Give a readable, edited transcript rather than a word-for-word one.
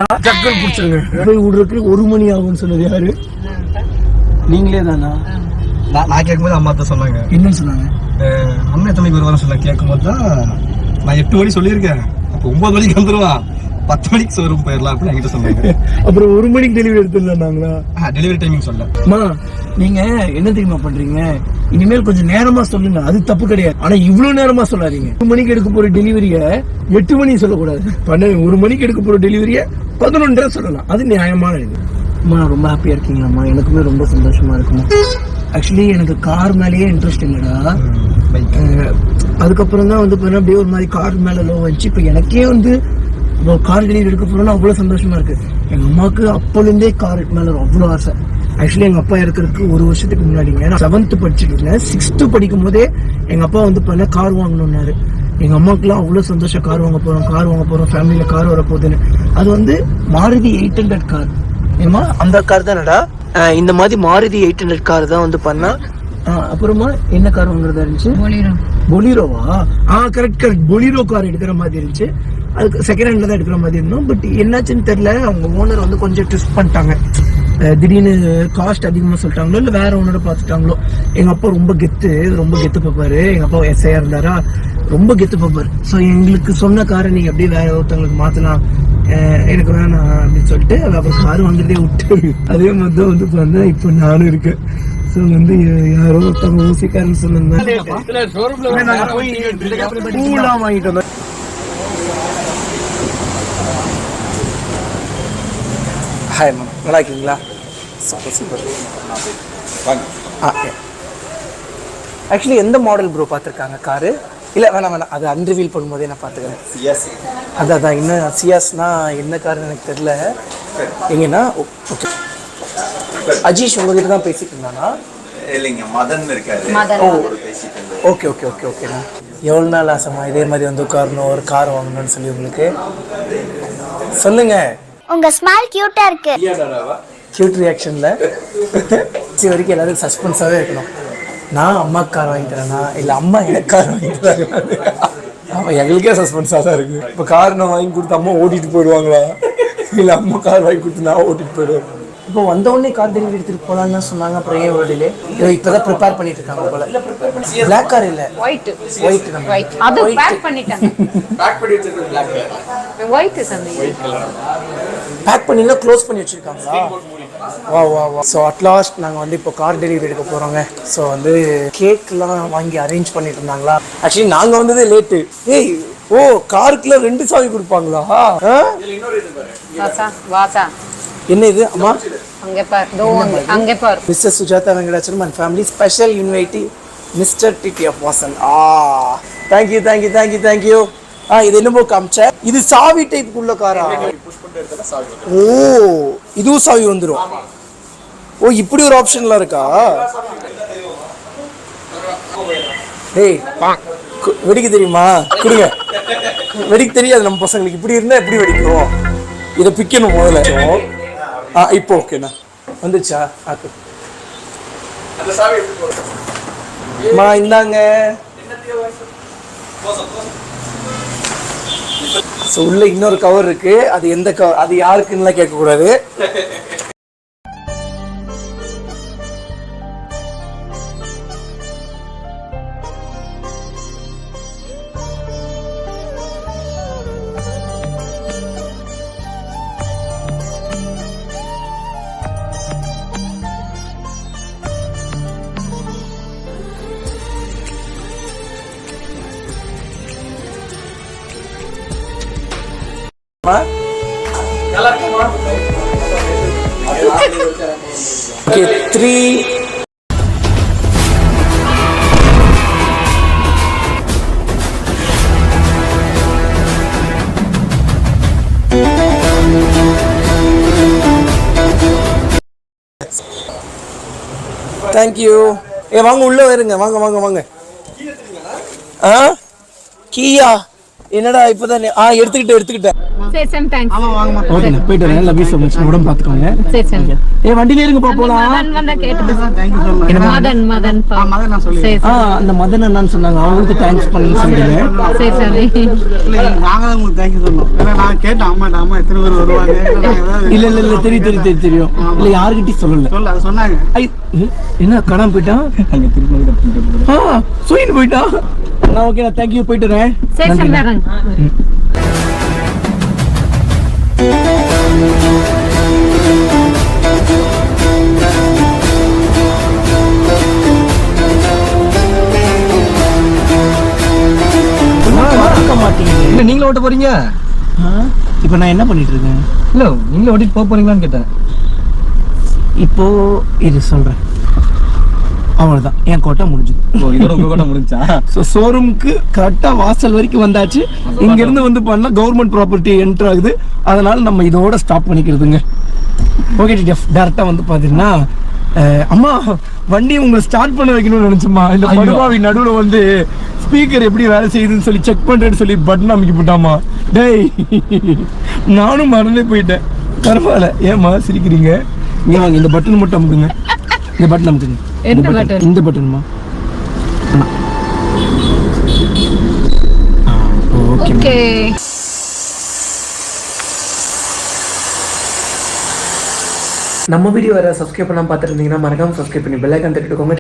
ஜக்கல் பிடிச்சிருங்க போய் விடுறதுக்கு 1 மணி ஆகும்னு சொன்னது யாரு? நீங்களே தானா? நான் கேட்கும்போது அம்மா தான் சொன்னாங்க. என்னன்னு சொன்னாங்க? அண்ணன் எத்தனை மணிக்கு வருவான்னு சொன்னாங்க. கேட்கும்போது தான் நான் 8 மணி சொல்லியிருக்கேன். அப்போ 9 மணிக்கு வந்துடுவான், 10 மணிக்கு ஷோரூம் போயிடலாம் அப்படின்னு என்கிட்ட சொன்னாங்க. அப்புறம் 1 மணிக்கு டெலிவரி எடுத்துடலாங்களா? டெலிவரி டைமிங் சொல்ல. அம்மா நீங்க என்ன தெரியுமா பண்றீங்க? இனிமேல் கொஞ்சம் நேரமா சொல்லுங்க, அது தப்பு கிடையாது. ஆனா இவ்வளவு நேரமா சொல்லாதீங்க. 1 மணிக்கு எடுக்க போற டெலிவரிய 8 மணி சொல்லக்கூடாது. 1 மணிக்கு எடுக்க போற டெலிவரிய 11:30 சொல்லலாம். அது நியாயமான இது. அம்மா ரொம்ப ஹாப்பியா இருக்கீங்களாம்மா? எனக்குமே ரொம்ப சந்தோஷமா இருக்குமா. ஆக்சுவலி எனக்கு கார் மேலேயே இன்ட்ரெஸ்ட் இல்லடா. அதுக்கப்புறம் தான் வந்து அப்படியே ஒரு மாதிரி கார் மேல லோ வந்துச்சு. இப்ப எனக்கே வந்து கார் டெலிவரி எடுக்க போறோம்னா அவ்வளவு சந்தோஷமா இருக்கு. எங்க அம்மாவுக்கு அப்போலேருந்தே கார் மேல அவ்வளவு ஆசை. ஆக்சுவலி எங்க அப்பா இருக்கிறதுக்கு 1 வருஷத்துக்கு முன்னாடிங்க, நான் 7th படிச்சுட்டு இருந்தேன். 6th படிக்கும் போதே எங்க அப்பா வந்து கார் வாங்கணும்னாரு. எங்க அம்மாவுக்குலாம் அவ்வளவு சந்தோஷம், கார் வாங்க போறோம், ஃபேமிலியில கார் வர போகுதுன்னு. அது வந்து மாருதி 800 கார். ஏமா அந்த கார் தானடா? இந்த மாதிரி மாருதி 800 கார் தான் வந்து பண்ணா. அப்புறமா என்ன கார் வாங்குறதா இருந்துச்சு? பொலிரோவா? கரெக்ட். பொலிரோ கார் எடுக்கிற மாதிரி இருந்துச்சு. அதுக்கு செகண்ட் ஹேண்ட்ல தான் எடுக்கிற மாதிரி இருந்தோம். பட் என்னாச்சுன்னு தெரியல, அவங்க ஓனர் வந்து கொஞ்சம் ட்விஸ்ட் பண்ணிட்டாங்க. திடீர்னு காஸ்ட் அதிகமாக சொல்லிட்டாங்களோ இல்லை வேற ஓனரை பார்த்துட்டாங்களோ. எங்கள் அப்பா ரொம்ப கெத்து பார்ப்பாரு. எங்கள் அப்பா எஸ்ஐயா இருந்தாரா, ரொம்ப கெத்து பார்ப்பாரு. ஸோ எங்களுக்கு சொன்ன காரை நீங்கள் அப்படியே வேற ஒருத்தவங்களுக்கு மாற்றலாம், எனக்கு வேணாம் அப்படின்னு சொல்லிட்டு அப்புறம் கார் வாங்குறதே விட்டு அதே மாதிரி தான் வந்து பார்த்தா இப்போ நானும் இருக்கேன். ஸோ வந்து யாரோ ஒருத்தவங்க ஊசிக்காரன்னு சொன்னாங்க வாங்கிட்டு வந்தோம். ஹாய் மேம், நல்லா இருக்கீங்களா? சூப்பர். ஆக்சுவலி எந்த மாடல் ப்ரோ பார்த்துருக்காங்க காரு? இல்லை வேணாம், அது அன்ரிவீல் பண்ணும்போதே நான் பார்த்துக்கிறேன். அதான் இன்னும் சியாஸ்னா என்ன காருன்னு எனக்கு தெரியல. எங்கன்னா ஓகே, அஜீஷ் உங்ககிட்ட தான் பேசிட்டு இருந்தானா? இல்லைங்க, மதன் இருக்காரு. ஓகே. ஓகேண்ணா, எவ்வளோ நாள் ஆசைமா இதே மாதிரி வந்து உட்காரணும், ஒரு கார் வாங்கணும்னு சொல்லி உங்களுக்கு? சொல்லுங்க. உங்க ஸ்மைல் கியூட்டா இருக்கு. கியூட் ரியாக்ஷன்ல இது வரைக்கும் எல்லாரும் சஸ்பென்ஸாவே இருக்கணும். நான் அம்மா கார் வாங்கி தரேனா இல்லை அம்மா எனக்கு கார் வாங்கி தராங்க? அவன் எங்களுக்கே சஸ்பென்ஸாக தான் இருக்கு. இப்போ கார் நான் வாங்கி கொடுத்து அம்மா ஓட்டிட்டு போயிடுவாங்களா, இல்லை அம்மா கார் வாங்கி கொடுத்து நான் ஓட்டிட்டு போயிடுவேன். இப்போ வந்தவொடனே கார் டெலிவரி எடுத்துட்டு போலான்னு சொன்னாங்க. அப்புறம் ஏன் ஒரு டிலே? இப்பதான் ப்ரிப்பேர் பண்ணிட்டு இருக்காங்க போல. பிளாக் கார் இல்ல, ஒயிட் அது பேக் பண்ணிட்டாங்க. பேக் பண்ணி வச்சிருக்காங்க. Black colour white white colour pack பண்ணினா க்ளோஸ் பண்ணி வச்சிருக்காங்களா? வா. ஸோ அட்லாஸ்ட் நாங்கள் வந்து இப்போ கார் டெலிவரி எடுக்க போகிறோங்க. ஸோ வந்து கேக்லாம் வாங்கி அரேஞ்ச் பண்ணிட்டு இருந்தாங்களா. ஆக்சுவலி நாங்கள் வந்ததே லேட்டு. காருக்குள்ள 2 சாவி கொடுப்பாங்களா? என்ன இது அம்மா? அங்கே பார். Mister Sujatha Venkatachalam and family special invitive Mister TTF Vasan. Thank you. இது என்னமோ காமிச்ச, இது சாவி டைப் உள்ள காரா? இதுவும் சாவி வந்துடும். இப்படி ஒரு ஆப்ஷன்லாம் இருக்கா? வெடிக்க தெரியுமா? கொடுங்க. வெடிக்க தெரியாது நம்ம பசங்களுக்கு. இப்படி இருந்தா எப்படி வெடிக்கும்? இதை பிக்கணும் முதல்ல. இப்போ ஓகேண்ணா, வந்துச்சா? இந்தாங்க. உள்ள இன்னொரு கவர் இருக்கு. அது எந்த கவர், அது யாருக்குன்னு கேட்க கூடாது. Okay, 3. Thank you. வாங்க உள்ள வருங்க. வாங்க. கீயா என்னடா இப்பதான் எடுத்துக்கிட்டேன். Say some thanks. ஓகே போயிட்டு வரேன். Love you so much. உடம்பு பாத்துக்கோங்க. Say some. வண்டியில இருங்கப்பா போலாம். மதன் வந்தா கேட்டு. மதன் நான் சொல்லி அந்த மதன் அண்ணான்னு சொன்னாங்க, அவங்களுக்கு தேங்க்ஸ் பண்ணணும்னு சொல்லிடுங்க. Say sorry. நாங்க தான் உங்களுக்கு தேங்க்யூ சொல்லணும். ஏன்னா நான் கேட்டேன் அம்மா எத்தனை பேர் வருவாங்க. இல்ல தெரியும். இல்ல யாருக்கிட்டையும் சொல்லல. அது சொன்னாங்க. என்ன காணாம போயிட்டான்? அங்க திரும்ப சூயின் போயிட்டான். நான் ஓகே நான் தேங்க்யூ போயிட்டு வரேன். Say some Madan. இல்ல நீங்களும் ஓட்ட போறீங்க? இப்போ நான் என்ன பண்ணிட்டு இருக்கேன்? இல்ல நீங்களும் ஓட்டிட்டு போக போறீங்களான்னு கேட்டேன். இப்போ இது சொல்றேன், அவ்வளவுதான் என் கோட்டை முடிஞ்சுது. இதோட உங்க கோட்டை முடிஞ்சா? ஷோரூமுக்கு கரெக்டா வாசல் வரைக்கும் வந்தாச்சு. இங்க இருந்து வந்து பண்ணா கவர்மெண்ட் ப்ராப்பர்ட்டி என்டர் ஆகுது. அதனால நம்ம இதோட ஸ்டாப் பண்ணிக்கிறதுங்க. ஓகே டேரக்டா வந்து பாத்தீங்கன்னா அம்மா வண்டி உங்களை ஸ்டார்ட் பண்ண வைக்கணும்னு நினைச்சோம்மா. இந்த படுபாவி நடுவுல வந்து ஸ்பீக்கர் எப்படி வேலை செய்யுதுன்னு சொல்லி செக் பண்றேன்னு சொல்லி பட்டன் அமைக்க போட்டாமா. டேய் நானும் மறந்தே போயிட்டேன். பரவாயில்ல, ஏமா சிரிக்கிறீங்க? இங்க வாங்க, இந்த பட்டன் மட்டும் அமுக்குங்க. இந்த பட்டன் அமுக்குங்க. இந்த பட்டன்மா. ஓகே. நம்ம வீடியோ வேற சப்ஸ்கிரைப் பண்ணாம பார்த்துட்டு இருந்தீங்கன்னா மறக்காம சப்ஸ்கிரைப் பண்ணி பெல் ஐகான் தட்டிட்டுக்கோங்க.